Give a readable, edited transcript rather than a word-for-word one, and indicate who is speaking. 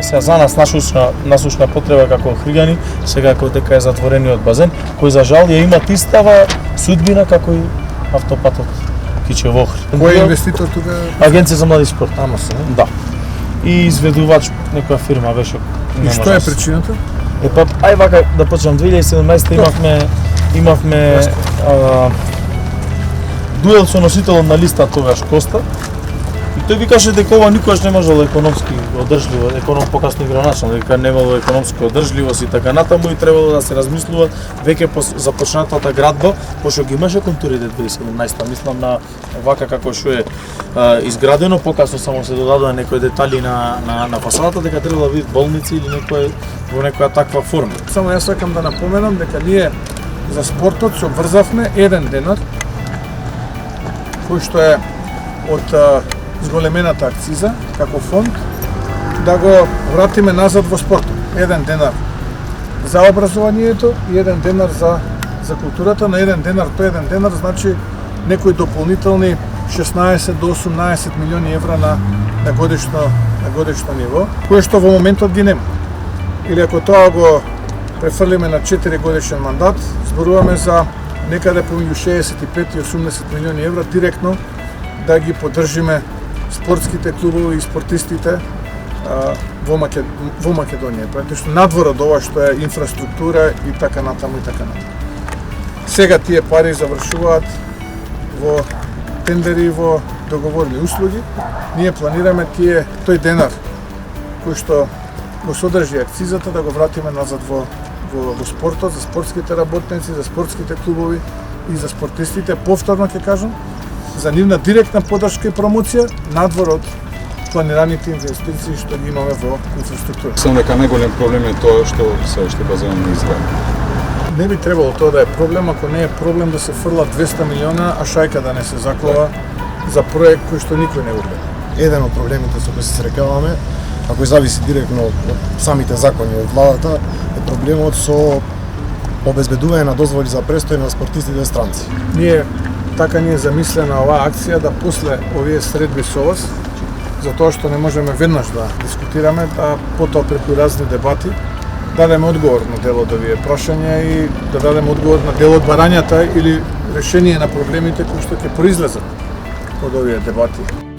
Speaker 1: сега за нас насушна потреба како Охридјани, сега како дека е затворениот базен, кој за жал ја има истава судбина како и автопатот Кичево Охрид.
Speaker 2: Кој е инвеститор тука?
Speaker 1: Агенција за млади спорт.
Speaker 2: Амос,
Speaker 1: Да. И изведувач некоја фирма беше.
Speaker 2: И што е причината?
Speaker 1: Епа, ај вака да почнам 2017 имавме дуел со носителот на листа тогаш Коста. И тој викаше дека ова никогаш не можело економски одржливо, покасно игроначално, дека немало економска одржливост и така натаму и требало да се размислува веќе по започнатата градба, пошто ги имаше контурите 2017, мислам на вака како што е изградено, покасно само се додадува некои детали на фасадата, дека требало да бидат болници или во некоја таква форма.
Speaker 2: Само јас сакам да напоменам дека ние за спортот се обврзавме 1 денар, кој што е од зголемената акциза како фонд, да го вратиме назад во спортот. 1 денар за образованието и 1 денар за културата. На 1 денар, по 1 денар значи некои дополнителни 16 до 18 милиони евра на годишно ниво, кое што во моментот ги нема. Или ако тоа го префрлиме на 4 годишен мандат, зборуваме за некаде помеѓу 65 и 80 милиони евра директно да ги поддржиме спортските клубови и спортистите во Македонија, практично надвор од ова што е инфраструктура и така натаму и така натаму. Сега тие пари завршуваат во тендери и во договорни услуги. Ние планираме тој денар кој што го содржи акцизата да го вратиме назад во спортот, за спортските работници, за спортските клубови и за спортистите. Повторно ќе кажам, за нивна директна поддршка и промоција надвор од планираните инвестиции што ги имаме во инфраструктура.
Speaker 3: Сам дека најголем проблем е тоа што се уште базенот не изгради.
Speaker 2: Не би требало тоа да е проблем, ако не е проблем да се фрла 200 милиона, а шајка да не се заклова за проект кој што никој не го гледа.
Speaker 4: Еден од проблемите со кои се срекаваме, а кој зависи директно од самите закони од владата, е проблемот со обезбедување на дозволи за престој на спортистите странци.
Speaker 2: Така ни е замислена оваа акција да после овие средби со вас, затоа што не можеме веднаш да дискутираме, да потоа преку разни дебати дадеме одговор на дел од овие прашања и да дадеме одговор на дел од барањата или решение на проблемите кои што ќе произлезат од овие дебати.